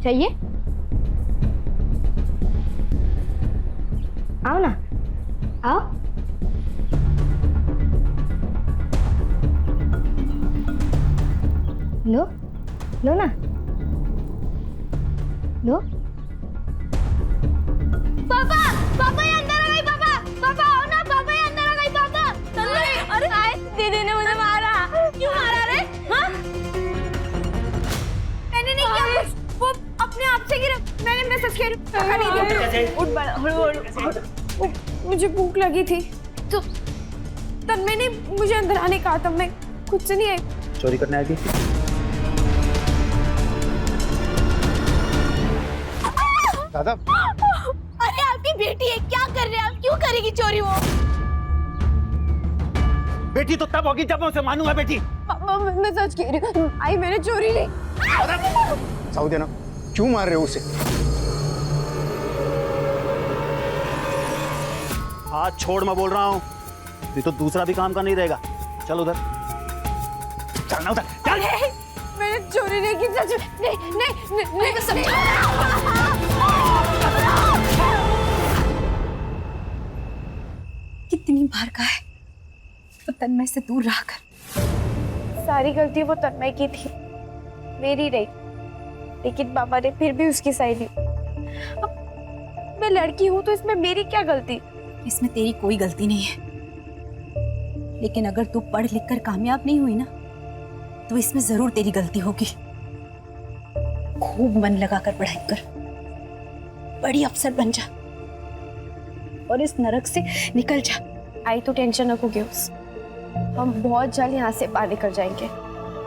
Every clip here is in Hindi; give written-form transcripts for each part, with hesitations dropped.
चाहिए? आओ ना, आओ। लो, लो ना, लो। पापा, पापा ये अंदर आ गई। पापा, पापा आओ ना। पापा ये अंदर आ गई। पापा, अरे आए, दीदी ने मुझे मारा। क्यों मारा रे? हाँ? मैंने नहीं किया कुछ, वो अपने आप से गिरा। मैंने मैसेज किया। उठ बड़ा, मुझे भूख लगी थी तो तब मैंने मुझे अंदर आने कहा था। मैं खुद से नहीं आई। चोरी करने आई थी? दादा, अरे आपकी बेटी है, क्या कर रहे हैं आप? क्यों करेगी चोरी वो? बेटी तो तब होगी जब मैं उसे मानूंगा। बेटी मैं सच कह रही हूँ, आई मैंने चोरी नहीं। साउदी ना, क्यों मार रहे हो उसे? हाथ छोड़, मैं बोल रहा हूँ। ये तो दूसरा भी काम का नहीं रहेगा। चल उधर, चलना उधर, चल। मैंने चोरी नहीं की, सच में। नहीं मैं समझा। कितनी बार कहा है वो तन्मय से दूर रहकर। सारी गलती वो तन्मय की थी, मेरी नहीं। लेकिन पापा ने फिर भी उसकी सही दी। अब मैं लड़की हूं तो इसमें मेरी क्या गलती? इसमें तेरी कोई गलती नहीं है, लेकिन अगर तू पढ़ लिख कर कामयाब नहीं हुई ना तो इसमें जरूर तेरी गलती होगी। खूब मन लगाकर पढ़ाई कर, बड़ी अफसर बन जा और इस नरक से निकल जा। आई तो टेंशन न खोगे उस, हम बहुत जल्द यहाँ से बाहर निकल जाएंगे।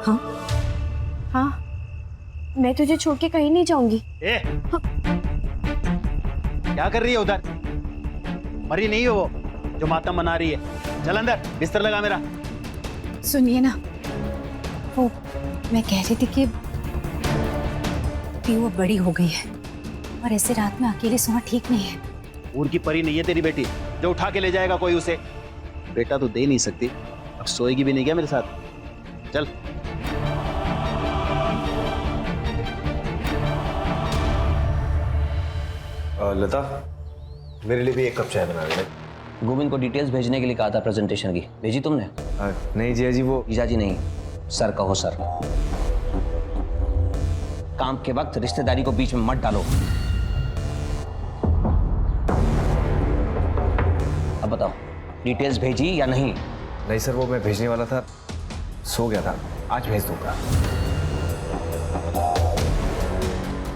हाँ हाँ, मैं तुझे छोड़ के कहीं नहीं जाऊंगी। ए, क्या कर रही है उधर? मरी नहीं हो वो जो मातम मना रही है। चल अंदर, बिस्तर लगा मेरा। सुनिए ना, वो मैं कह रही थी कि वो बड़ी हो गई है और ऐसे रात में अकेले सोना ठीक नहीं है। ऊर की परी नहीं है तेरी बेटी जो उठा के ले जाएगा कोई उसे। बेटा तो दे नहीं सकती, अब सोएगी भी नहीं क्या मेरे साथ? चल। लता, मेरे लिए भी एक कप चाय बना दे। गोविंद को डिटेल्स भेजने के लिए कहा था प्रेजेंटेशन की, भेजी तुमने? नहीं जिया जी, वो जीजा जी नहीं, सर कहो सर। काम के वक्त रिश्तेदारी को बीच में मत डालो। अब बताओ, डिटेल्स भेजी या नहीं? नहीं सर, वो मैं भेजने वाला था, सो गया था। आज भेज दूंगा।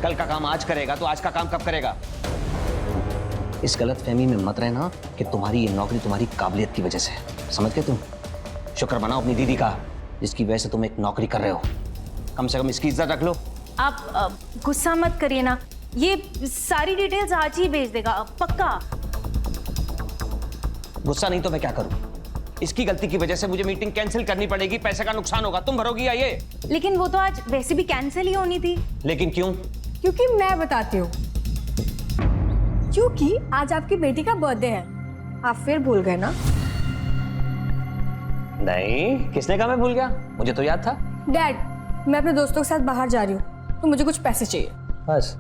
कल का काम आज करेगा तो आज का काम कब करेगा? इस गलतफहमी में मत रहना कि तुम्हारी ये नौकरी तुम्हारी काबिलियत की वजह से। समझ गए तुम? शुक्र मनाओ अपनी दीदी का, जिसकी वजह से तुम एक नौकरी कर रहे हो। कम से कम इसकी इज्जत रख लो। आप गुस्सा मत करिए ना, ये सारी डिटेल्स आज ही भेज देगा पक्का। गुस्सा नहीं तो मैं क्या करूं? इसकी गलती की वजह से मुझे मीटिंग कैंसिल करनी पड़ेगी, पैसे का नुकसान होगा। तुम भरोगी या ये? लेकिन वो तो आज वैसे भी कैंसिल ही होनी थी। लेकिन क्यों? क्योंकि मैं बताती हूँ, क्योंकि आज आपकी बेटी का बर्थडे है। आप फिर भूल गए ना? नहीं, किसने कहा मैं भूल गया? मुझे तो याद था। डैड, मैं अपने दोस्तों के साथ बाहर जा रही हूँ तो मुझे कुछ पैसे चाहिए। बस?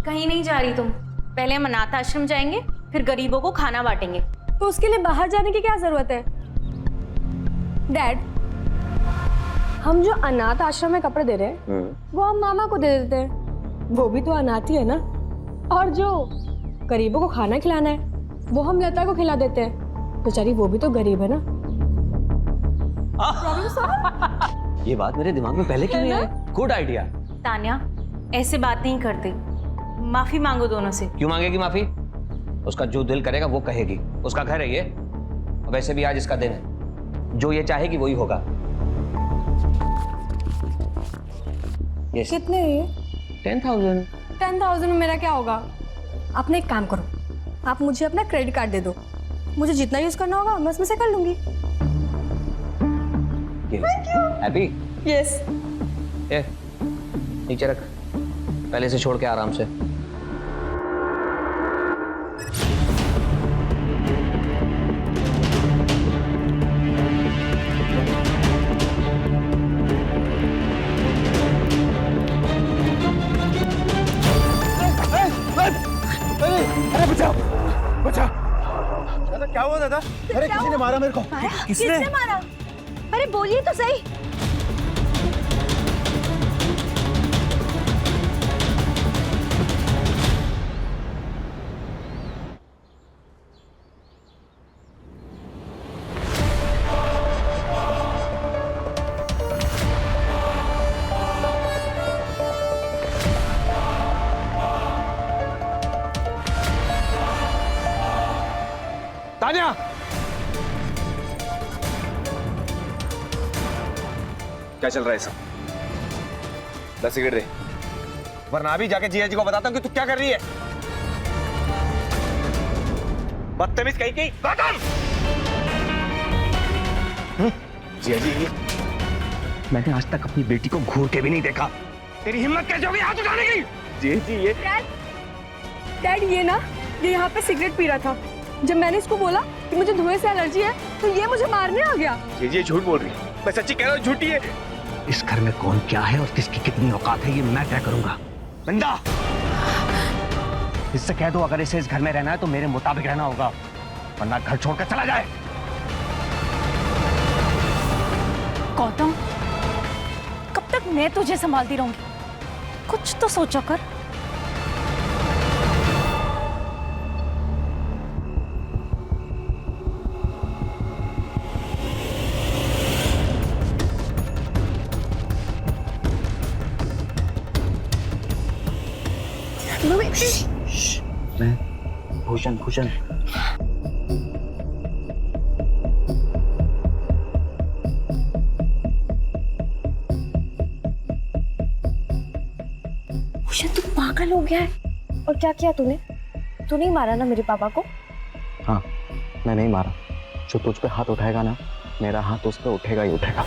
कहीं नहीं जा रही तुम, पहले हम अनाथ आश्रम जाएंगे, फिर गरीबों को खाना बांटेंगे। तो उसके लिए बाहर जाने की क्या जरूरत है? डैड, हम जो अनाथ आश्रम में कपड़े दे रहे हैं वो हम मामा को दे देते हैं, वो भी तो अनाथ ही है ना। और जो गरीबों को खाना खिलाना है वो हम लता को खिला देते हैं, बेचारी वो भी तो गरीब है ना। ये बात मेरे दिमाग में पहले क्यों नहीं आई? Good idea. तान्या, ऐसे बात नहीं करते, माफी मांगो दोनों से। क्यों मांगेगी माफी? उसका जो दिल करेगा वो कहेगी, उसका घर है ये। वैसे भी आज इसका दिन है, जो ये चाहेगी वही होगा। Yes. कितने है ये? 10,000। 10,000 में मेरा क्या होगा? आपने एक काम करो, आप मुझे अपना क्रेडिट कार्ड दे दो, मुझे जितना यूज करना होगा मैं उसमें से कर लूंगी। हैप्पी? यस। ये नीचे रख, पहले से छोड़ के आराम से। बचाओ बचाओ। दादा क्या हुआ दादा? अरे किसी ने मारा मेरे को। किसने मारा? अरे बोलिए तो सही। तान्या, क्या चल रहा है सब? 10 सिगरेट दे, वरना अभी जाके जिया जी को बताता हूँ कि तू क्या कर रही है। बदतमीज कहीं की खत्म। जिया जी, मैंने आज तक अपनी बेटी को घूर के भी नहीं देखा। तेरी हिम्मत कैसे होगी हाथ उठाने की? जी जी ये डैड ये ना, ये यहाँ पे सिगरेट पी रहा था। जब मैंने इसको बोला कि मुझे धुएं से एलर्जी है तो ये मुझे मारने आ गया। जी झूठ बोल रही है। मैं सच्ची कह रहा हूँ, झूठी है। इस घर में कौन क्या है और किसकी कितनी औकात है ये मैं तय करूंगा। बंदा, इससे कह दो अगर इसे इस घर में रहना है तो मेरे मुताबिक रहना होगा, वरना घर छोड़कर चला जाए। गौतम, कब तक मैं तुझे संभालती रहूंगी? कुछ तो सोचो कर। भूषण भूषण भूषण तू पागल हो गया है। और क्या किया तूने? तू नहीं मारा ना मेरे पापा को? हाँ, मैं नहीं मारा। जो तुझ पे हाथ उठाएगा ना, मेरा हाथ उस पे उठेगा ही उठेगा।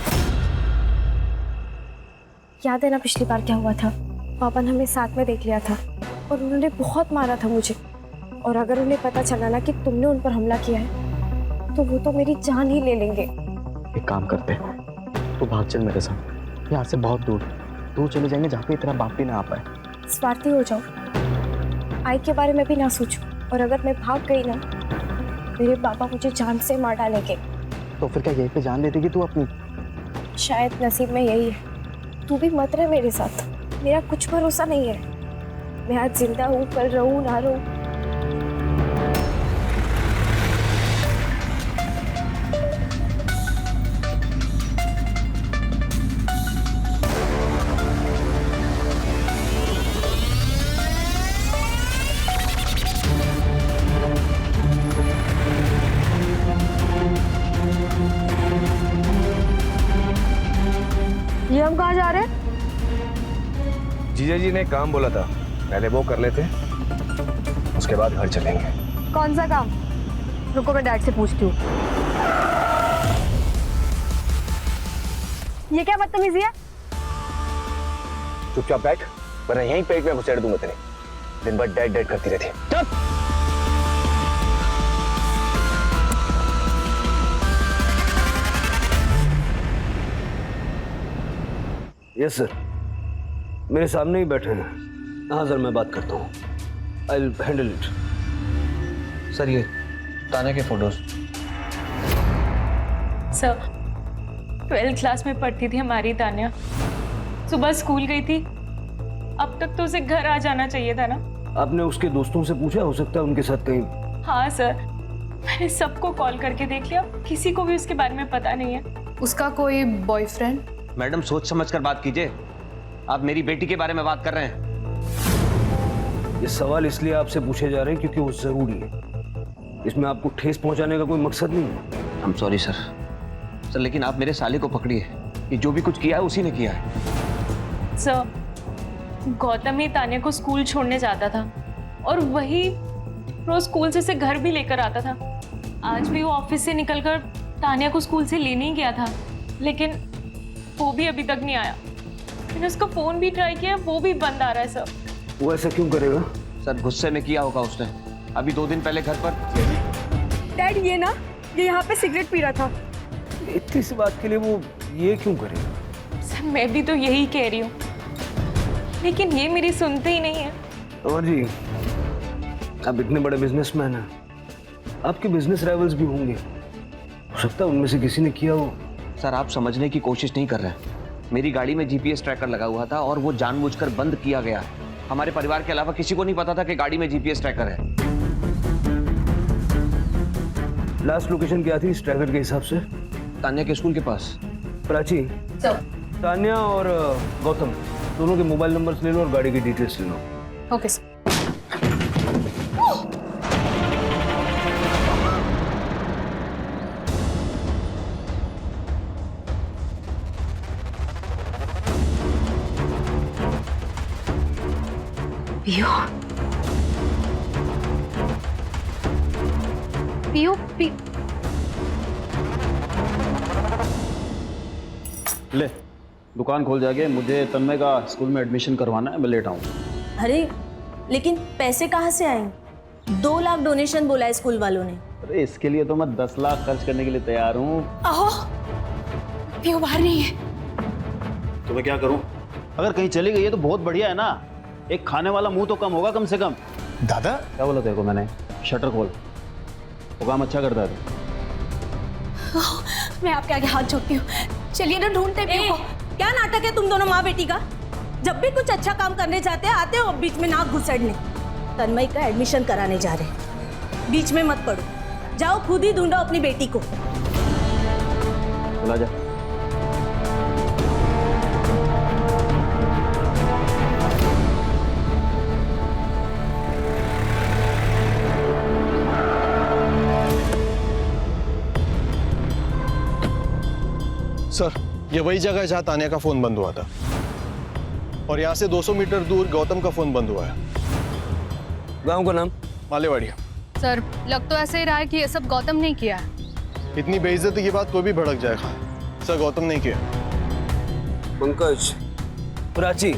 याद है ना पिछली बार क्या हुआ था? पापा ने हमें साथ में देख लिया था और उन्होंने बहुत मारा था मुझे। और अगर उन्हें पता चला ना कि तुमने उन पर हमला किया है तो वो तो मेरी जान ही ले लेंगे। एक काम करते हैं, तू भाग चल मेरे साथ, यहाँ से बहुत दूर दूर चले जाएंगे जहाँ पे तेरा बाप भी ना आ पाए। स्वार्थी हो जाओ, आई के बारे में भी ना सोचो। और अगर मैं भाग गई ना, मेरे पापा मुझे जान से मार डालेंगे। तो फिर क्या यहीं पे जान दे देगी तू अपनी? शायद नसीब में यही है। तू भी मत रह मेरे साथ, मेरा कुछ भरोसा नहीं है। मैं आज जिंदा हूँ, कल रहूँ ना रहूँ। ये हम कहाँ जा रहे हैं? जीजा जी ने एक काम बोला था, पहले वो कर लेते, उसके बाद घर चलेंगे। कौन सा काम? रुको मैं डैड से पूछती हूँ। ये क्या बदतमीजी है? चुपचाप बैठ, वरना यहीं पेट में घुसेड़ दूंगा तेरे। दिन भर डैड डैड करती रहती है। चुप। यस सर, मेरे सामने ही बैठे हैं। हाँ सर, मैं बात करता हूँ। I will handle it. Sir ये तान्या के फोटोज। सर, 12th क्लास में पढ़ती थी हमारी तान्या। सुबह स्कूल गई थी, अब तक तो उसे घर आ जाना चाहिए था ना। आपने उसके दोस्तों से पूछा? हो सकता है उनके साथ कहीं। हाँ सर, मैंने सबको कॉल करके देख लिया, किसी को भी उसके बारे में पता नहीं है। उसका कोई बॉयफ्रेंड? मैडम सोच समझ कर बात कीजिए, आप मेरी बेटी के बारे में बात कर रहे हैं। ये सवाल इसलिए आपसे पूछे जा रहे हैं क्योंकि वो जरूरी है। इसमें आपको ठेस पहुंचाने का कोई मकसद नहीं है। I'm sorry सर, लेकिन आप मेरे साले को पकड़िए, कि जो भी कुछ किया है उसी ने किया है। सर, गौतम ही तान्या को स्कूल छोड़ने जाता था और वही रोज स्कूल से घर भी लेकर आता था। आज भी वो ऑफिस से निकलकर तान्या को स्कूल से लेने ही गया था, लेकिन वो भी अभी तक नहीं आया। मैंने उसका फोन भी ट्राई किया, वो भी बंद आ रहा है सर। वो ऐसा क्यों करेगा? सर गुस्से में किया होगा उसने, अभी 2 दिन पहले घर पर। डैड ये ना, ये यहाँ पे सिगरेट पी रहा था। इतनी सी बात के लिए वो ये क्यों करेगा? सर मैं भी तो यही कह रही हूँ, लेकिन ये मेरी सुनते ही नहीं है। अमर जी, आप इतने बड़े बिजनेसमैन हैं, आपके बिजनेस राइवल्स भी होंगे, हो सकता है उनमें से किसी ने किया हो। सर आप समझने की कोशिश नहीं कर रहे हैं। मेरी गाड़ी में जीपीएस ट्रैकर लगा हुआ था और वो जानबूझकर बंद किया गया। हमारे परिवार के अलावा किसी को नहीं पता था कि गाड़ी में जीपीएस ट्रैकर है। लास्ट लोकेशन क्या थी इस ट्रैकर के हिसाब से? तान्या के स्कूल के पास। प्राची, तान्या और गौतम दोनों के मोबाइल नंबर्स ले लो और गाड़ी की डिटेल्स ले लो। Okay sir. पियो पियो पी ले दुकान खोल जाके, मुझे तन्मय का स्कूल में एडमिशन करवाना है, मैं लेट आऊँ। अरे लेकिन पैसे कहाँ से आएंगे? 2 लाख डोनेशन बोला है स्कूल वालों ने। अरे इसके लिए तो मैं 10 लाख खर्च करने के लिए तैयार हूँ। आहो, पियो बाहर नहीं है। तो मैं क्या करूँ? अगर कहीं चली गई है तो बहुत बढ़िया है ना, एक खाने वाला मुंह तो कम होगा कम से कम। दादा क्या बोला तेरे को मैंने? शटर खोल, वो काम अच्छा करता है तू। मैं आपके आगे हाथ जोड़ती हूँ, चलिए ना ढूंढते पियो को। क्या नाटक है तुम दोनों माँ बेटी का? जब भी कुछ अच्छा काम करने जाते हैं आते हो बीच में नाक घुसड़ने। तन्मय का एडमिशन कराने जा रहे हैं, बीच में मत पड़ो, जाओ खुद ही ढूंढो अपनी बेटी को। चला जा। सर ये वही जगह है जहाँ तान्या का फोन बंद हुआ था, और यहाँ से 200 मीटर दूर गौतम का फोन बंद हुआ है। गांव का नाम? मालेवाड़िया। सर लग तो ऐसे ही रहा है कि ये सब गौतम ने किया है। इतनी बेइज्जती की बात कोई भी भड़क जाएगा। सर गौतम नहीं किया। पंकज, प्राची,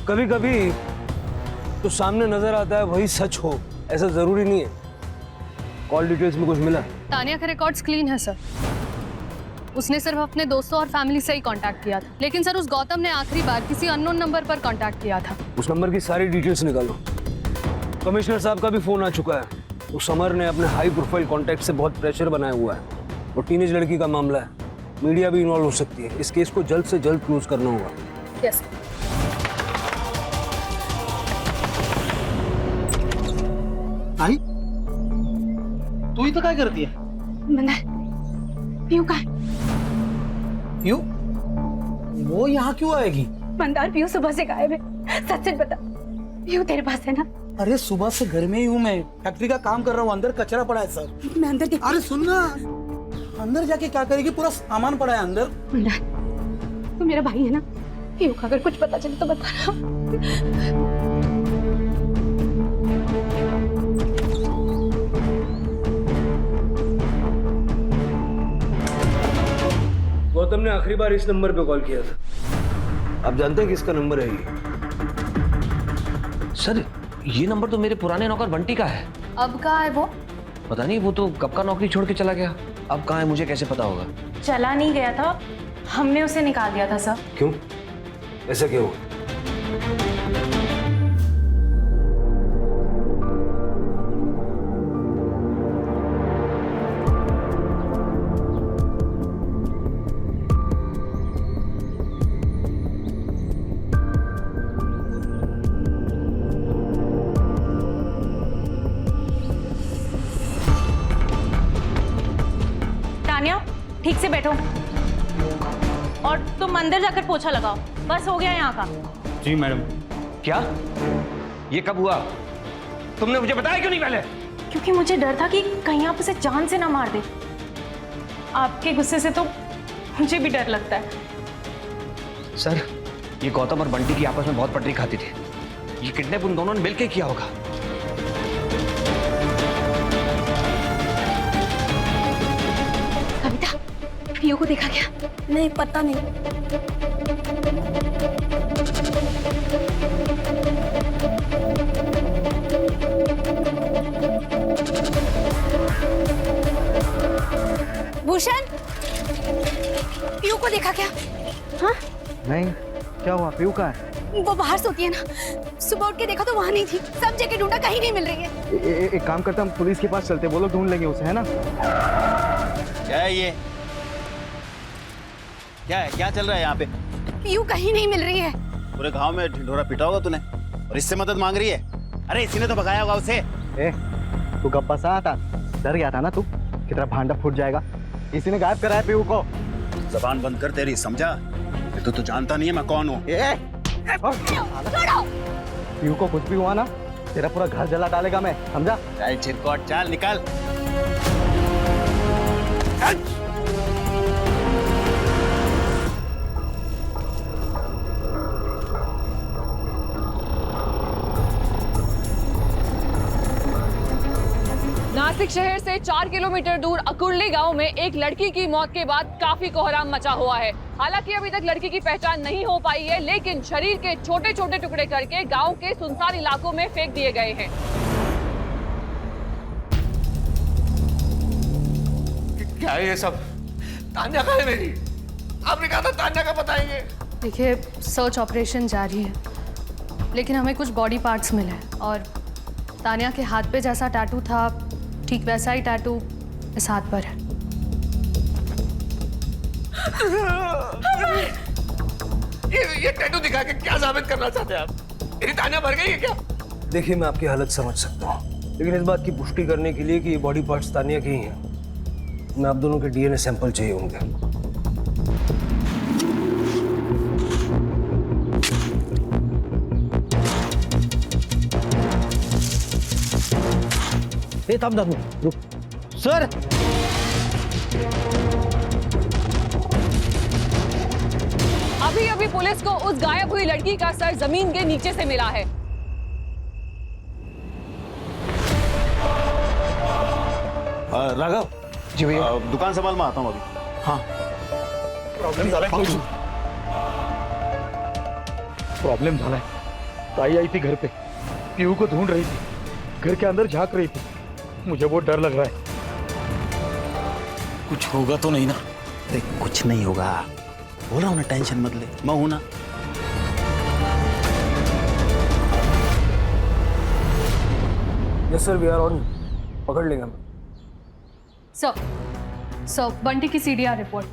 कभी कभी तो सामने नजर आता है वही सच हो, ऐसा जरूरी नहीं है। कॉल डिटेल्स में कुछ मिला? तानिया के रिकॉर्ड्स क्लीन है सर, उसने सिर्फ अपने दोस्तों और फैमिली से ही कांटेक्ट किया था। लेकिन सर उस गौतम ने आखिरी बार किसी अननोन नंबर पर कांटेक्ट किया था। उस नंबर की सारी डिटेल्स निकालो। कमिश्नर साहब का भी फोन आ चुका है। उस समर ने अपने हाई प्रोफाइल कॉन्टैक्ट से बहुत प्रेशर बनाया हुआ है, और टीनेज लड़की का मामला है, मीडिया भी इन्वॉल्व हो सकती है। इस केस को जल्द से जल्द क्लोज करना होगा। यस। आई तू ही तो क्या करती है? पियो का है? क्यों? वो यहाँ क्यों आएगी? मंदार, पियो सुबह से गायब है, सच सच बता। पियो तेरे पास है ना? अरे सुबह से घर में ही हूँ मैं, फैक्ट्री का काम कर रहा हूँ, अंदर कचरा पड़ा है सर। मैं अंदर देख। अरे सुन ना, अंदर जाके क्या करेगी? पूरा सामान पड़ा है अंदर। मंदार, तू मेरा भाई है ना? पियो का अगर कुछ पता चले तो बता। गौतम ने आखिरी बार इस नंबर पे कॉल किया था। आप जानते हैं किसका नंबर है ये? सर ये नंबर तो मेरे पुराने नौकर बंटी का है। अब कहाँ है वो? पता नहीं, वो तो कब का नौकरी छोड़ के चला गया। अब कहाँ है मुझे कैसे पता होगा? चला नहीं गया था, हमने उसे निकाल दिया था सर। क्यों? ऐसा क्यों? तान्या ठीक से बैठो और तुम अंदर जाकर पोछा लगाओ। बस हो गया यहाँ का। जी मैडम। क्या? ये कब हुआ? तुमने मुझे बताया क्यों नहीं पहले? क्योंकि मुझे डर था कि कहीं आप उसे जान से ना मार दे। आपके गुस्से से तो मुझे भी डर लगता है। सर ये गौतम और बंटी की आपस में बहुत पटरी खाती थी। ये किडनैप उन दोनों ने मिलकर किया होगा। कविता, पियो को देखा क्या? नहीं, पता नहीं। भूषण, पियो को देखा क्या? हाँ? नहीं, क्या हुआ? पीयू का है? वो बाहर सोती है ना, सुबह उठ के देखा तो वहां नहीं थी, सब जगह ढूंढा, कहीं नहीं मिल रही है। एक काम करते हम पुलिस के पास चलते, वो लोग ढूंढ लेंगे उसे, है ना? क्या है ये? क्या है, क्या चल रहा है यहाँ पे? पीयू कहीं नहीं मिल रही है। पूरे गांव में ढिंढोरा पीटा होगा तूने और इससे मदद मांग रही है? अरे इसी ने तो भगाया होगा उसे। तू कब बसा था? डर गया था ना तू कि तेरा भांडा फूट जाएगा, इसी ने गायब कराया पीयू को। जबान बंद कर तेरी, समझा? ये तो जानता नहीं है मैं कौन हूँ। पीयू को कुछ भी हुआ ना, तेरा पूरा घर जला डालेगा मैं, समझा? चल चिरकोट, चल निकल। नासिक शहर से 4 किलोमीटर दूर अकुर्ली गांव में एक लड़की की मौत के बाद काफी कोहराम मचा हुआ है। हालांकि अभी तक लड़की की पहचान नहीं हो पाई है, लेकिन शरीर के छोटे छोटे टुकड़े करके गांव के सुनसान इलाकों में फेंक दिए गए हैं। क्या है ये सब? तान्या कहाँ है मेरी? आपने कहा था तान्या का बताएंगे। देखिए, सर्च ऑपरेशन जारी है, लेकिन हमें कुछ बॉडी पार्ट्स मिले हैं और तान्या के हाथ पे जैसा टैटू था, ठीक वैसा ही टैटू इस हाथ पर है। ये टैटू दिखा के क्या साबित करना चाहते हैं आप? मेरी तान्या मर गई है क्या? देखिए, मैं आपकी हालत समझ सकता हूँ, लेकिन इस बात की पुष्टि करने के लिए कि ये बॉडी पार्ट्स तानिया के ही हैं, मैं आप दोनों के डीएनए सैंपल चाहिए होंगे। रुक सर, अभी अभी पुलिस को उस गायब हुई लड़की का सर जमीन के नीचे से मिला है। राघव जी भैया। दुकान संभाल मैं आता हूँ अभी। हाँ, प्रॉब्लम झाला है। ताई आई थी घर पे, पीयू को ढूंढ रही थी, घर के अंदर झांक रही थी, मुझे बहुत डर लग रहा है। कुछ होगा तो नहीं ना? देख, कुछ नहीं होगा, बोल रहा हूँ ना, टेंशन मत ले, मैं हूं ना। Yes sir, we are on, पकड़ लेंगे हम। सर, बंटी की सीडीआर रिपोर्ट।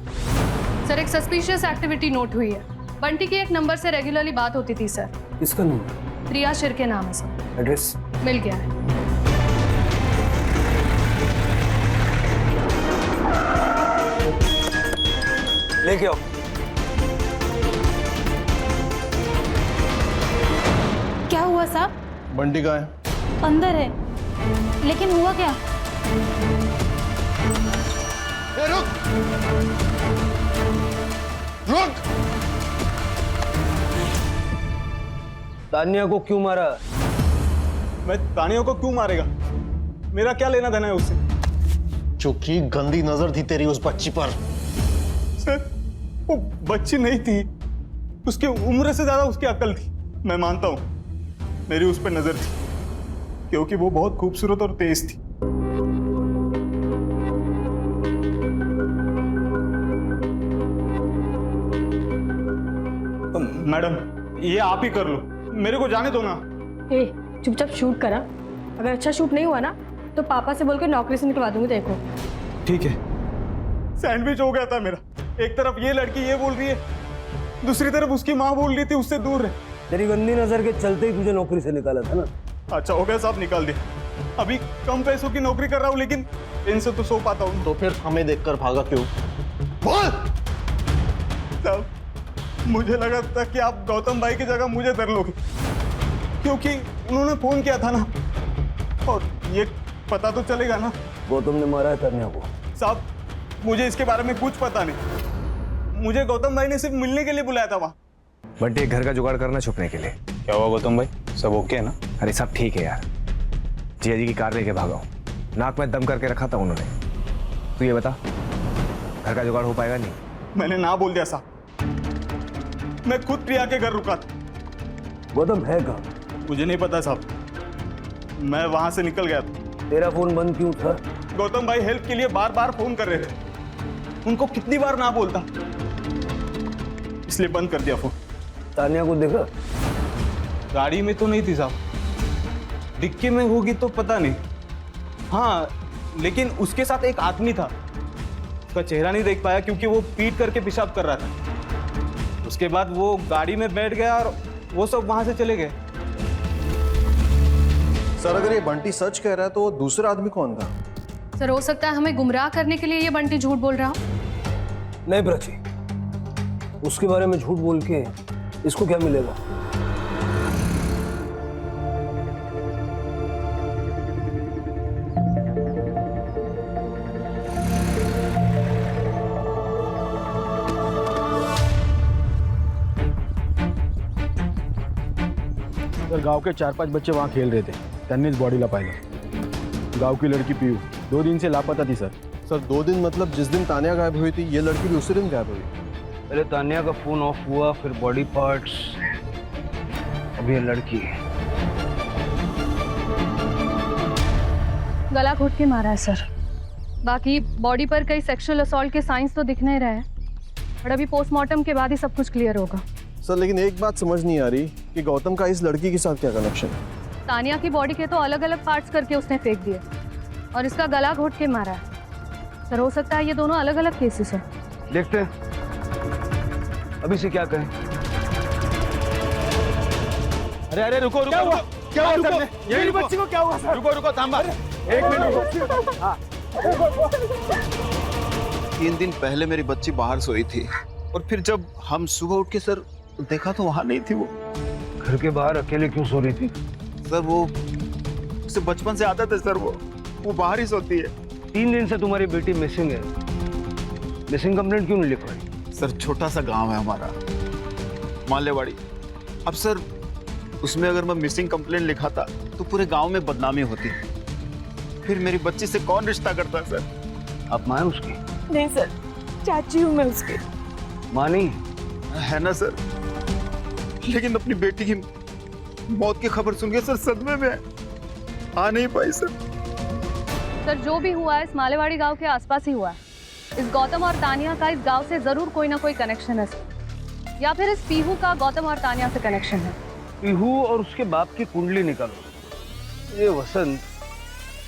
सर, एक सस्पिशियस एक्टिविटी नोट हुई है। बंटी की एक नंबर से रेगुलरली बात होती थी सर। किसका नंबर? प्रिया शिर के नाम है सर। एड्रेस मिल गया है। लेके आओ। क्या हुआ साहब? बंटी कहाँ है? अंदर है, लेकिन हुआ क्या? ए, रुक रुक! तानिया को क्यों मारा? मैं तानिया को क्यों मारेगा? मेरा क्या लेना देना है उससे? चूंकि गंदी नजर थी तेरी उस बच्ची पर। सर, वो बच्ची नहीं थी, उसकी उम्र से ज्यादा उसकी अकल थी। मैं मानता हूँ मेरी उस पर नजर थी, क्योंकि वो बहुत खूबसूरत और तेज थी। मैडम, ये आप ही कर लो, मेरे को जाने दो ना। ए, चुपचाप शूट करा। अगर अच्छा शूट नहीं हुआ ना तो पापा से बोल के नौकरी से निकलवा दूंगी देखो। ठीक है। सैंडविच हो गया था मेरा, एक तरफ ये लड़की ये बोल रही है, दूसरी तरफ उसकी माँ बोल रही थी उससे दूर रहे। तेरी गंदी नजर के चलते ही तुझे नौकरी से निकाला था ना। अच्छा हो गया साहब, निकाल दिया। अभी कम पैसों की नौकरी कर रहा हूँ, लेकिन इनसे तो सो पाता हूँ। तो फिर हमें देखकर भागा क्यों? बोल साहब, मुझे लगा था कि आप गौतम भाई की जगह मुझे धर लोगे, क्योंकि उन्होंने फोन किया था ना, और ये पता तो चलेगा ना। गौतम ने मारा है तानिया को। साहब, मुझे इसके बारे में कुछ पता नहीं, मुझे गौतम भाई ने सिर्फ मिलने के लिए बुलाया था वहाँ। बंटी, घर का जुगाड़ करना छुपने के लिए। क्या हुआ गौतम भाई, सब ओके है ना? अरे सब ठीक है यार, जिया जी की कार लेके भागा हूँ, नाक में दम करके रखा था उन्होंने। तू ये बता, घर का जुगाड़ हो पाएगा? नहीं, मैंने ना बोल दिया साहब, मैं खुद प्रिया के घर रुका था। गौतम है कहाँ? मुझे नहीं पता साहब, मैं वहां से निकल गया था। तेरा फोन बंद क्यों था? गौतम भाई हेल्प के लिए बार बार फोन कर रहे थे, उनको कितनी बार ना बोलता, इसलिए बंद कर दिया फोन। तानिया को देखा? गाड़ी में तो नहीं थी साहब। डिक्की में होगी तो पता नहीं। हाँ, लेकिन उसके साथ एक आदमी था। उसका चेहरा नहीं देख पाया क्योंकि वो पीट करके पेशाब कर रहा था। उसके बाद वो गाड़ी में बैठ गया और वो सब वहां से चले गए। सर अगर ये बंटी सच कह रहा है तो वो दूसरा आदमी कौन था? सर हो सकता है हमें गुमराह करने के लिए ये बंटी झूठ बोल रहा हो। नहीं प्राची, उसके बारे में झूठ बोल के इसको क्या मिलेगा? तर गाव के 4-5 बच्चे वहाँ खेल रहे थे, त्यांनीच बॉडीला पाहिलं। गाव की लड़की पीयू 2 दिन से लापता थी सर। सर 2 दिन मतलब जिस दिन तानिया गायब हुई थी ये लड़की भी उसी दिन गायब हुई? पहले तानिया का फोन ऑफ हुआ, फिर बॉडी पार्ट्स, अब ये लड़की। गला घोट के मारा है सर। बाकी बॉडी पर कई सेक्सुअल असॉल्ट के साइंस तो दिख नहीं रहे हैं, और अभी पोस्टमार्टम के बाद ही सब कुछ क्लियर होगा। सर लेकिन एक बात समझ नहीं आ रही कि गौतम का इस लड़की के साथ क्या कनेक्शन है? तानिया की बॉडी के तो अलग अलग पार्ट्स करके उसने फेंक दिए, और इसका गला घोट के मारा है। सर हो सकता है ये दोनों अलग अलग केसेस हैं। देखते हैं अभी से क्या कहें। अरे अरे रुको रुको, क्या हुआ सर? मेरी बच्ची को क्या हुआ सर? रुको रुको, थांबा, 1 मिनट रुको। 3 दिन पहले मेरी बच्ची बाहर सोई थी, और फिर जब हम सुबह उठ के सर देखा तो वहां नहीं थी वो। घर के बाहर अकेले क्यों सो रही थी? सर वो उसे बचपन से आदत है सर, वो बाहर ही सोती है। 3 दिन से तुम्हारी बेटी मिसिंग है, मिसिंग कंप्लेंट क्यों नहीं लिखवाई? सर छोटा सा गांव है हमारा, मालेवाड़ी। अब सर उसमें अगर मैं मिसिंग कंप्लेंट लिखाता तो पूरे गांव में बदनामी होती, फिर मेरी बच्ची से कौन रिश्ता करता सर? आप माँ हैं उसकी? नहीं सर, चाची हूँ मैं उसकी। माँ नहीं है ना सर, लेकिन अपनी बेटी की मौत की खबर सुन के सर सदमे में आ नहीं पाई सर। सर जो भी हुआ है इस मालेवाड़ी गांव के आसपास ही हुआ है। इस गौतम और तानिया का इस गांव से जरूर कोई ना कोई कनेक्शन है सर, या फिर इस पीहू का गौतम और तानिया से कनेक्शन है। पीहू और उसके बाप की कुंडली निकालो। ये वसंत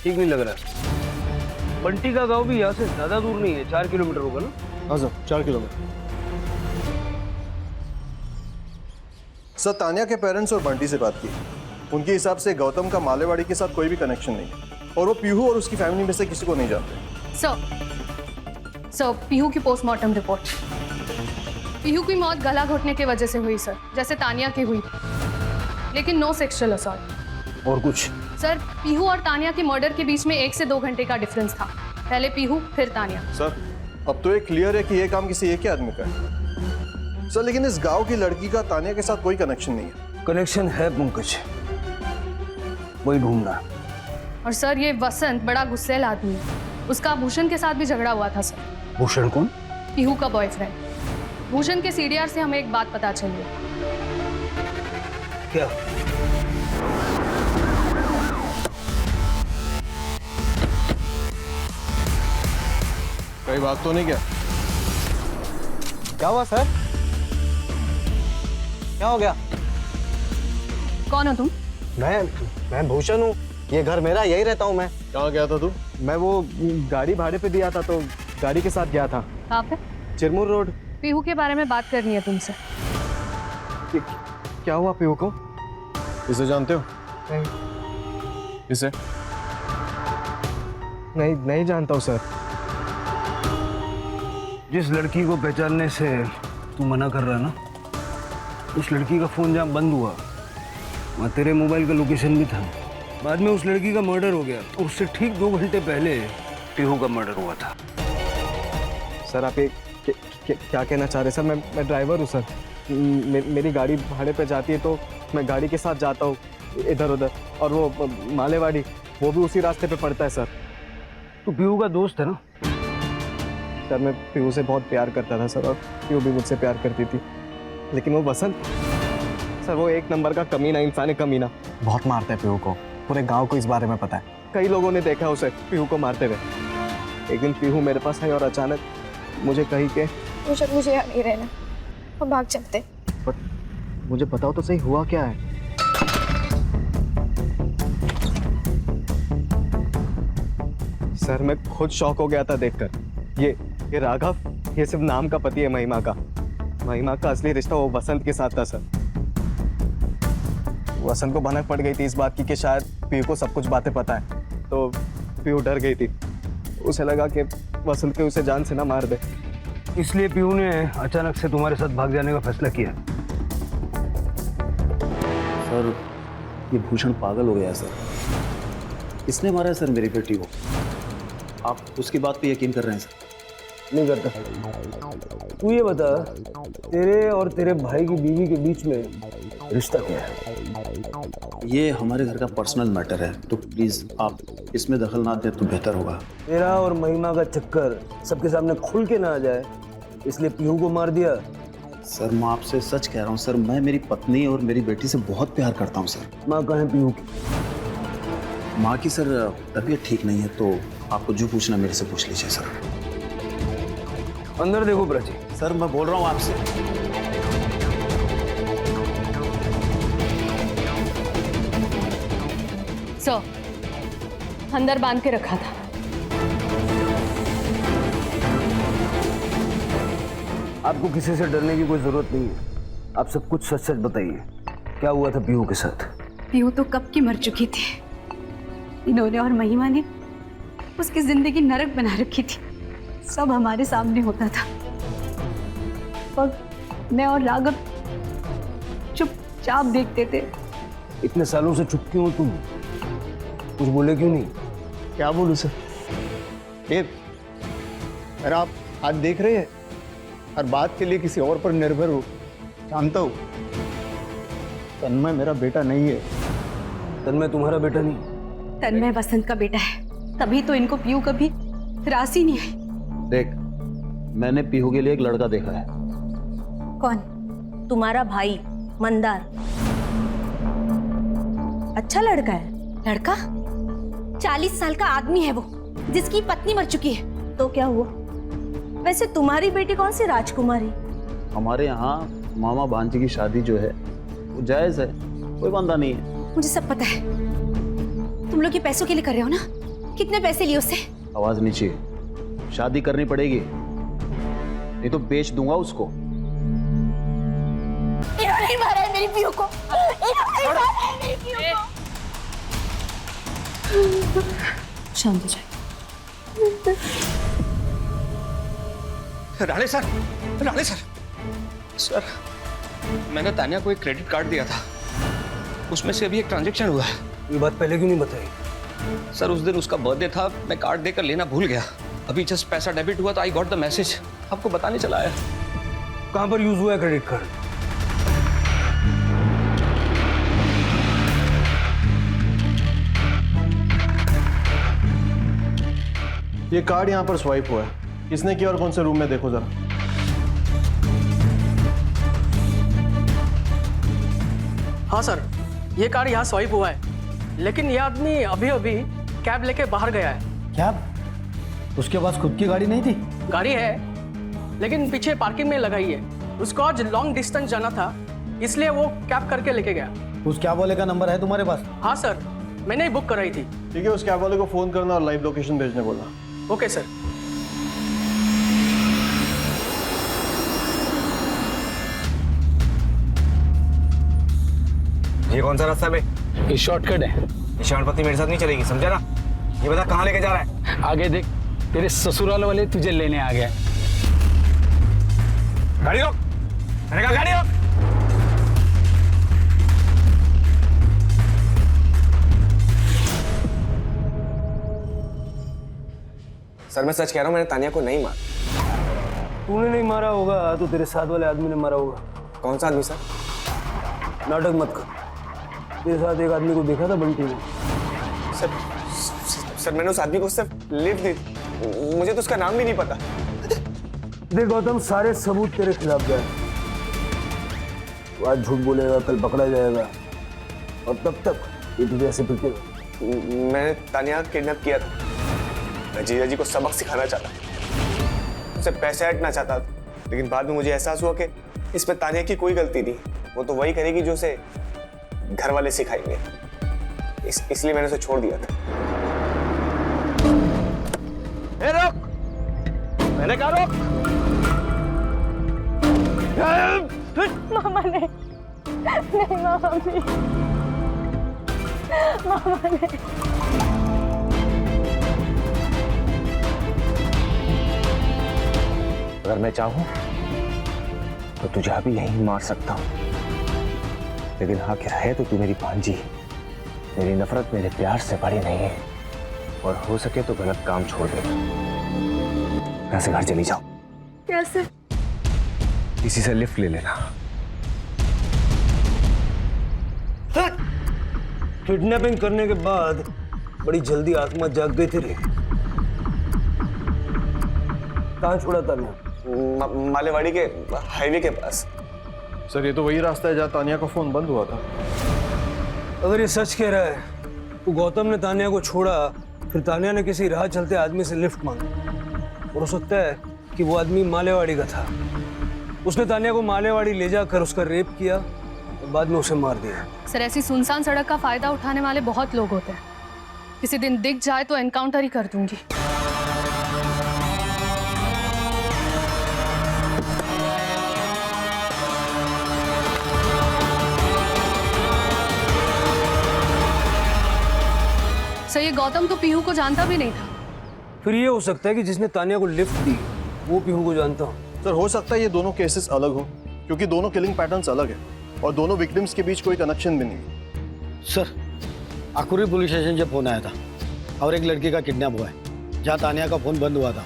ठीक नहीं लग रहा है। बंटी का गांव भी यहाँ से ज्यादा दूर नहीं है, 4 किलोमीटर होगा ना? हाँ सर 4 किलोमीटर। सर तानिया के पेरेंट्स और बंटी से बात की, उनके हिसाब से गौतम का मालेवाड़ी के साथ कोई भी कनेक्शन नहीं है, और वो पीहू और उसकी फैमिली में से किसी को नहीं जानते। सर पीहू की पोस्टमार्टम रिपोर्ट। पीहू की मौत गला घोटने की वजह से हुई सर, जैसे तानिया की हुई, लेकिन नो सेक्सुअल असॉल्ट। और कुछ? सर पीहू और तानिया के मर्डर के बीच में 1 से 2 घंटे का डिफरेंस था। पहले पीहू फिर तानिया। सर अब तो ये क्लियर है कि ये काम किसी एक ही आदमी का है सर, लेकिन इस गांव की लड़की का तानिया के साथ कोई कनेक्शन नहीं है। कनेक्शन है पंकज, वही ढूंढना। और सर ये वसंत बड़ा गुस्सैल आदमी है, उसका भूषण के साथ भी झगड़ा हुआ था सर। भूषण कौन? पीहू का बॉयफ्रेंड। भूषण के सीडीआर से हमें एक बात पता चली है। क्या? कोई बात तो नहीं? क्या हुआ सर? क्या हो गया? कौन हो तुम? मैं भूषण हूँ, ये घर मेरा, यही रहता हूँ मैं। कहाँ गया था तू? मैं वो गाड़ी भाड़े पे दिया था तो गाड़ी के साथ गया था। कहाँ पे? चिरमुर रोड। पीहू के बारे में बात करनी है तुमसे। क्या हुआ पीहू को? इसे जानते हो? नहीं। इसे? नहीं जानता हूँ सर। जिस लड़की को पहचानने से तू मना कर रहा है ना, उस लड़की का फोन जहाँ बंद हुआ वहाँ तेरे मोबाइल का लोकेशन भी था। बाद में उस लड़की का मर्डर हो गया, और उससे ठीक 2 घंटे पहले पीहू का मर्डर हुआ था। सर आप ये क्या कहना चाह रहे हैं? सर मैं ड्राइवर हूँ सर, मेरी गाड़ी भाड़े पे जाती है तो मैं गाड़ी के साथ जाता हूँ इधर उधर, और वो मालेवाड़ी वो भी उसी रास्ते पे पड़ता है सर। तू पीहू का दोस्त है ना? सर मैं पीहू से बहुत प्यार करता था सर, और पीहू भी मुझसे प्यार करती थी, लेकिन वो वसंत सर वो 1 नंबर का कमीना इंसान है, कमीना। बहुत मारता है पीहू को, पूरे गांव को इस बारे में पता है। कई लोगों ने देखा उसे पीहू को मारते हुए। एक दिन पीहू मेरे पास आई और अचानक मुझे कही के मुझे यहाँ नहीं रहना, हम भाग चलते। बट मुझे बताओ तो सही हुआ क्या है? सर मैं खुद शॉक हो गया था देखकर। ये राघव, ये सिर्फ नाम का पति है महिमा का। महिमा का असली रिश्ता वो वसंत के साथ था सर। वसंत को भनक पड़ गई थी इस बात की कि शायद पीयू को सब कुछ बातें पता है, तो पीयू डर गई थी। उसे लगा कि वसंत के उसे जान से ना मार दे, इसलिए पीयू ने अचानक से तुम्हारे साथ भाग जाने का फैसला किया। सर ये भूषण पागल हो गया है सर, इसने मारा है सर मेरी बेटी को। आप उसकी बात पे यकीन कर रहे हैं सर? नहीं करता। तू ये बता, तेरे और तेरे भाई की बीवी के बीच में रिश्ता क्या है? ये हमारे घर का पर्सनल मैटर है, तो प्लीज आप इसमें दखल ना दें तो बेहतर होगा। तेरा और महिमा का चक्कर सबके सामने खुल के ना आ जाए, इसलिए पीहू को मार दिया। सर मैं आपसे सच कह रहा हूँ सर, मैं मेरी पत्नी और मेरी बेटी से बहुत प्यार करता हूँ सर। माँ कहाँ है पीहू की? माँ की सर तबीयत ठीक नहीं है, तो आपको जो पूछना मेरे से पूछ लीजिए सर। अंदर देखो प्राची। सर मैं बोल रहा हूँ आपसे। सर, अंदर बांध के रखा था। आपको किसी से डरने की कोई जरूरत नहीं है। आप सब कुछ सच सच बताइए, क्या हुआ था पीहू के साथ? पीहू तो कब की मर चुकी थी। इन्होंने और महिमा ने उसकी जिंदगी नरक बना रखी थी। सब हमारे सामने होता था और मैं और राघव चुपचाप देखते थे। इतने सालों से चुप क्यों तुम? कुछ बोले क्यों नहीं? क्या बोलूं सर? ये अरे आप आज देख रहे हैं, हर बात के लिए किसी और पर निर्भर हो। जानता हूँ तन्मय मेरा बेटा नहीं है। तन्मय तुम्हारा बेटा नहीं? तन्मय वसंत का बेटा है, तभी तो इनको पीहू कभी रास ही नहीं आई। देख, मैंने पीहू के लिए एक लड़का देखा है। कौन? तुम्हारा भाई मंदार। अच्छा लड़का है। लड़का? 40 साल का आदमी है वो, जिसकी पत्नी मर चुकी है। तो क्या हुआ? वैसे तुम्हारी बेटी कौन सी राजकुमारी? हमारे यहाँ मामा भांजी की शादी जो है वो जायज है, कोई बंदा नहीं है। मुझे सब पता है। तुम लोग ये पैसों के लिए कर रहे हो ना? कितने पैसे लिए उससे? आवाज नीचे। शादी करनी पड़ेगी, नहीं तो बेच दूंगा उसको। इन्होंने मारा है मेरी पीहू को। इन्होंने मारा है मेरी पीहू को। शांत हो जाए। Rane sir, Rane sir, sir मैंने तानिया को एक क्रेडिट कार्ड दिया था, उसमें से अभी एक ट्रांजैक्शन हुआ है। ये बात पहले क्यों नहीं बताई? सर उस दिन उसका बर्थडे था, मैं कार्ड देकर लेना भूल गया। अभी जस्ट पैसा डेबिट हुआ तो आई गॉट द मैसेज। आपको बताने चला आया। कहाँ पर यूज हुआ है क्रेडिट कार्ड? ये कार्ड यहाँ पर स्वाइप हुआ है। किसने किया और कौन से रूम में, देखो जरा। हाँ सर, ये कार्ड यहाँ स्वाइप हुआ है, लेकिन ये आदमी अभी अभी कैब लेके बाहर गया है। कैब? उसके पास खुद की गाड़ी नहीं थी? गाड़ी है, लेकिन पीछे पार्किंग में लगाई है। उसको आज लॉन्ग डिस्टेंस जाना था, इसलिए वो कैब करके लेके गया। उस कैब वाले का नंबर है तुम्हारे पास? हाँ सर, मैंने ही बुक कराई थी। ठीक है, उस कैब वाले को फोन करना और लाइव लोकेशन भेजने बोलना। Okay sir. ये कौन सा रास्ता है? ये शॉर्टकट है। ये शानपति मेरे साथ नहीं चलेगी, समझा ना? ये बता कहाँ लेके जा रहा है? आगे देख, तेरे ससुराल वाले तुझे लेने आ गए। गाड़ी रोक, मैंने कहा गाड़ी रोक। सर मैं सच कह रहा हूँ, मैंने तानिया को नहीं मारा। तूने नहीं मारा होगा तो तेरे साथ वाले आदमी ने मारा होगा। कौन सा आदमी सर? नाटक मत कर। तेरे साथ एक आदमी को देखा था बंटी ने। सर मैंने उस आदमी को सिर्फ लिफ्ट दी, मुझे तो उसका नाम भी नहीं पता। देख गौतम, सारे सबूत तेरे खिलाफ गए। आज झूठ बोलेगा, कल पकड़ा जाएगा, और तब तक ये तुझे ऐसे पिटेगा। मैंने तानिया किडनैप किया था। मैं जीजा जी को सबक सिखाना चाहता, उससे पैसे हटना चाहता था, लेकिन बाद में मुझे एहसास हुआ कि इसमें तानिया की कोई गलती नहीं। वो तो वही करेगी जो उसे घर वाले सिखाएंगे, इसलिए मैंने उसे छोड़ दिया था। मैंने कहा रोक। मामा नहीं, नहीं मामा नहीं, मामा नहीं। अगर मैं चाहूं तो तुझे अभी यहीं मार सकता हूं, लेकिन आखिर है तो तू मेरी भांजी। मेरी नफरत मेरे प्यार से बड़ी नहीं है, और हो सके तो गलत काम छोड़ दे। यहाँ से घर चली जाओ। कैसे? किसी से लिफ्ट ले लेना। किडनैपिंग करने के बाद बड़ी जल्दी आत्मा जाग गई तेरी। कहाँ छोड़ा तानिया? मालेवाड़ी के हाईवे के पास। सर ये तो वही रास्ता है जहाँ तानिया का फोन बंद हुआ था। अगर ये सच कह रहा है तो गौतम ने तानिया को छोड़ा, फिर तानिया ने किसी राह चलते आदमी से लिफ्ट मांगी, और हो सकता है कि वो आदमी मालेवाड़ी का था। उसने तानिया को मालेवाड़ी ले जाकर उसका रेप किया और बाद में उसे मार दिया। सर, ऐसी सुनसान सड़क का फायदा उठाने वाले बहुत लोग होते हैं। किसी दिन दिख जाए तो एनकाउंटर ही कर दूंगी। सर, ये गौतम तो पीहू को जानता भी नहीं था। फिर ये हो सकता है कि जिसने तानिया को लिफ्ट दी वो पीहू को जानता हो। सर हो सकता है ये दोनों केसेस अलग हो, क्योंकि दोनों किलिंग पैटर्न्स अलग है और दोनों विक्टिम्स के बीच कोई कनेक्शन भी नहीं है। सर, आकुरी पुलिस स्टेशन से फोन आया था और एक लड़की का किडनैप हुआ है, जहाँ तानिया का फोन बंद हुआ था।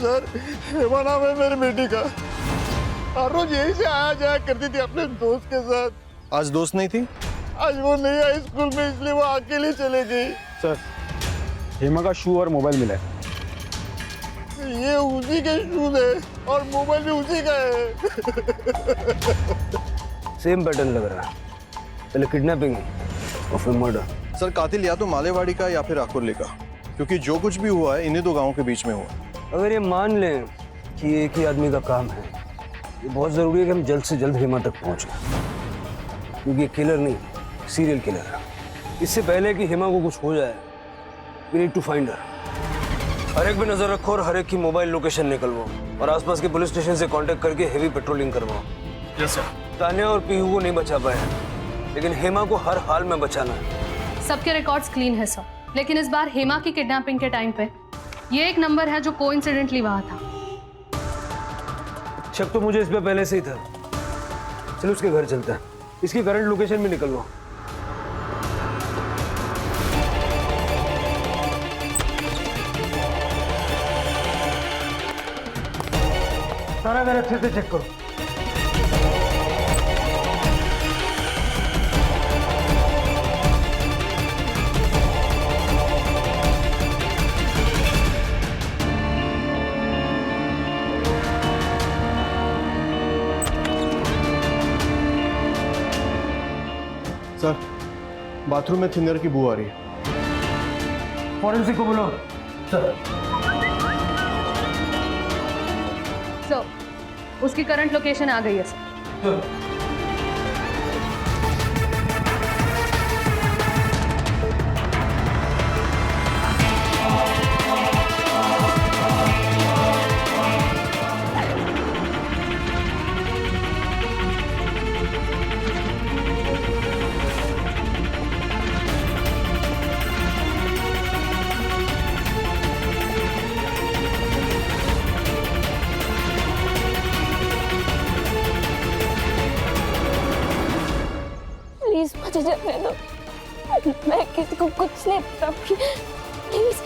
सर, हेमा नाम है मेरी बेटी का। हर रोज यही से आया जाया करती थी अपने दोस्त के साथ। आज दोस्त नहीं थी? आज वो नहीं आई स्कूल में, इसलिए वो अकेले चले गई। सर, हेमा का शू और मोबाइल मिला है। ये उसी के शूज है और मोबाइल भी उसी का है। सेम पैटर्न लग रहा है, पहले किडनैपिंग और फिर मर्डर। सर कातिल या तो मालेवाड़ी का या फिर आकुर्ली का, क्योंकि जो कुछ भी हुआ है इन्हीं दो गांवों के बीच में हुआ। अगर ये मान लें कि ये एक ही आदमी का काम है, ये बहुत ज़रूरी है कि हम जल्द से जल्द हेमा तक पहुँचें, क्योंकि ये किलर नहीं, सीरियल किलर है। इससे पहले कि हेमा को कुछ हो जाए, we need to find her. हर एक पे नजर रखो और हर एक की मोबाइल लोकेशन निकलवाओ और आसपास के पुलिस स्टेशन से कांटेक्ट करके हेवी पेट्रोलिंग करवाओ। Yes sir. तानिया और पीहू को नहीं बचा पाए, लेकिन हेमा को हर हाल में बचाना है। सबके रिकॉर्ड्स क्लीन है सर, लेकिन इस बार हेमा की किडनैपिंग के टाइम पे ये एक नंबर है जो कोइंसिडेंटली वहां था। शक तो मुझे इस पे पहले से ही था। चलो उसके घर चलते हैं, इसकी करंट लोकेशन भी निकलवाओ। सारा घर अच्छे से चेक करो। सर बाथरूम में थिनर की बू आ रही है। फॉरेंसिक को बोलो। सर, उसकी करंट लोकेशन आ गई है सर। प्लीज मुझे जाने दो, मैं किसी को कुछ नहीं पता। प्लीज।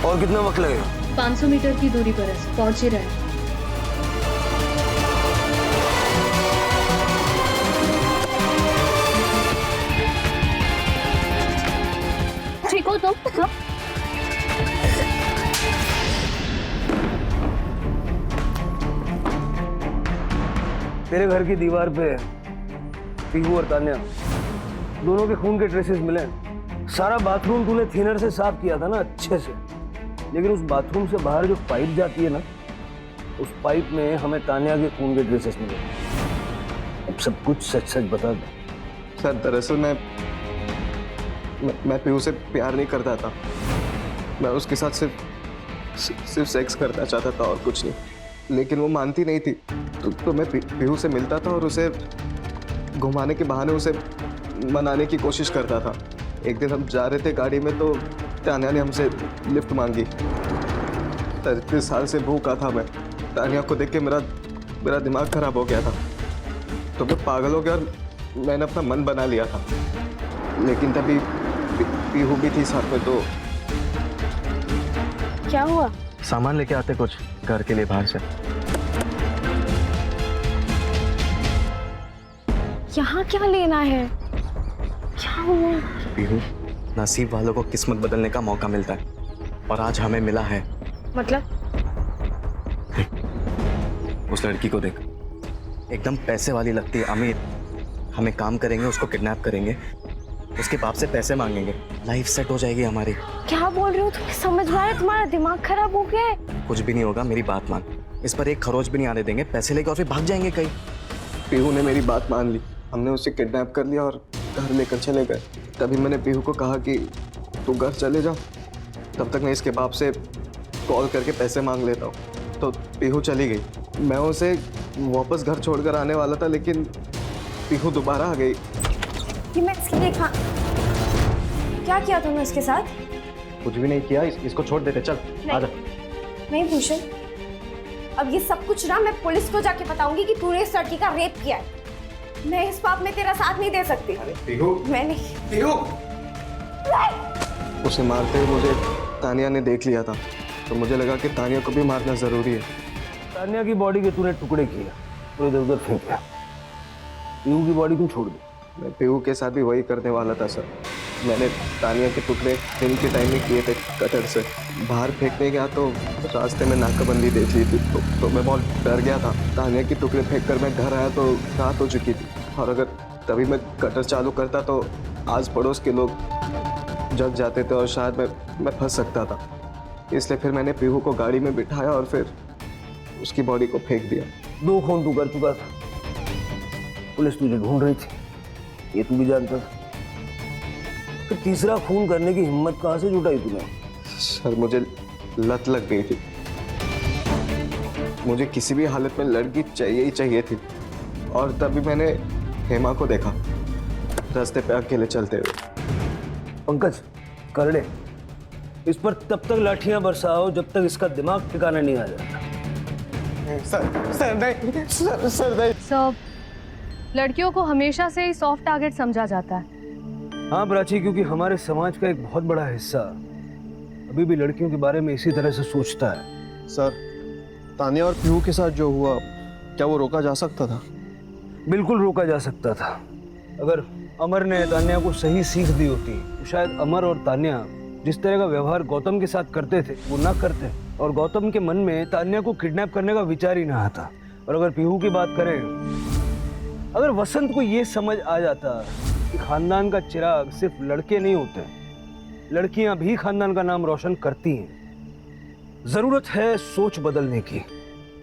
और कितना वक्त लगेगा? 500 मीटर की दूरी पर है, पहुंच ही रहे हैं। ठीक हो तुम? तेरे घर की दीवार पे पीहू और तान्या दोनों के खून के ट्रेसेस मिले, सारा बाथरूम तूने थिनर से साफ किया था ना अच्छे से, लेकिन उस बाथरूम से बाहर जो पाइप जाती है ना, उस पाइप में हमें तान्या के खून के ड्रेसेस मिले। अब सब कुछ सच सच बता दो। सर दरअसल मैं पीहू से प्यार नहीं करता था। मैं उसके साथ सिर्फ सेक्स करना चाहता था और कुछ नहीं, लेकिन वो मानती नहीं थी। तो मैं पीहू से मिलता था और उसे घुमाने के बहाने उसे मनाने की कोशिश करता था। एक दिन हम जा रहे थे गाड़ी में तो तान्या ने हमसे लिफ्ट मांगी। 33 साल से भूखा था मैं। तान्या को देख के मेरा दिमाग खराब हो गया था, तो मैं पागल हो गया और मैंने अपना मन बना लिया था। लेकिन तभी पीहू भी थी साथ में। तो क्या हुआ? सामान लेके आते कुछ घर के लिए बाहर से। यहाँ क्या लेना है? क्या हुआ? पीहू, नसीब वालों को किस्मत बदलने का मौका मिलता है और आज हमें मिला है। मतलब? उस लड़की को देख, एकदम पैसे वाली लगती है, अमीर। हमें काम करेंगे, उसको किडनैप करेंगे, उसके बाप से पैसे मांगेंगे, लाइफ सेट हो जाएगी हमारी। क्या बोल रहे हो? तुम्हें समझ में आ रहा है? तुम्हारा दिमाग खराब हो गया है? कुछ भी नहीं होगा, मेरी बात मान। इस पर एक खरोच भी नहीं आने देंगे, पैसे लेके और फिर भाग जाएंगे कहीं। पीहू ने मेरी बात मान ली। हमने उसे किडनैप कर लिया और घर लेकर चले गए। तभी मैंने पीहू को कहा कि तू घर चले जा, तब तक मैं इसके बाप से कॉल करके पैसे मांग लेता हूँ। तो पीहू चली गई। मैं उसे वापस घर छोड़कर आने वाला था, लेकिन पीहू दोबारा आ गई। कि मैं इसके देखा। क्या किया तुमने उसके साथ? कुछ भी नहीं किया, इसको छोड़ देते। चल आजा। नहीं भूषण, अब ये सब कुछ ना मैं पुलिस को जाके बताऊंगी कि तूने इस लड़की का रेप किया है। मैं इस पाप में तेरा साथ नहीं दे सकती। पीहू, मैं नहीं। पीहू। उसे मारते हुए मुझे तानिया ने देख लिया था, तो मुझे लगा कि तानिया को भी मारना जरूरी है। तान्या की बॉडी के तूने टुकड़े किए और इधर उधर फेंक दिया। पीहू की बॉडी क्यों छोड़ दी? मैं पीहू के साथ भी वही करने वाला था सर। मैंने तानिया के टुकड़े दिन के टाइम में किए थे कटर से। बाहर फेंकने गया तो रास्ते में नाकाबंदी देख ली थी, तो मैं बहुत डर गया था। तानिया के टुकड़े फेंक कर मैं घर आया तो रात हो चुकी थी, और अगर तभी मैं कटर चालू करता तो आस पड़ोस के लोग जग जाते थे और शायद मैं फंस सकता था। इसलिए फिर मैंने पीहू को गाड़ी में बिठाया और फिर उसकी बॉडी को फेंक दिया। 2 खून तू कर चुका था, पुलिस तुझे ढूंढ रही थी, ये तू भी जानता था। फिर तीसरा खून करने की हिम्मत कहाँ से जुटाई तूने? सर मुझे लत लग गई थी। मुझे किसी भी हालत में लड़की चाहिए ही चाहिए थी। और तभी मैंने हेमा को देखा रास्ते पे अकेले चलते हुए। पंकज, करड़े, इस पर तब तक लाठियां बरसाओ जब तक इसका दिमाग ठिकाना नहीं आ जाता। सर नहीं। सब लड़कियों को हमेशा से ही सॉफ्ट टारगेट समझा जाता है। हाँ प्राची, क्योंकि हमारे समाज का एक बहुत बड़ा हिस्सा अभी भी लड़कियों के बारे में इसी तरह से सोचता है। सर, तान्या और पीहू के साथ जो हुआ, क्या वो रोका जा सकता था? बिल्कुल रोका जा सकता था। अगर अमर ने तान्या को सही सीख दी होती तो शायद अमर और तान्या जिस तरह का व्यवहार गौतम के साथ करते थे वो ना करते, और गौतम के मन में तान्या को किडनैप करने का विचार ही ना आता। और अगर पीहू की बात करें, अगर वसंत को ये समझ आ जाता कि खानदान का चिराग सिर्फ लड़के नहीं होते, लड़कियां भी खानदान का नाम रोशन करती हैं। जरूरत है सोच बदलने की।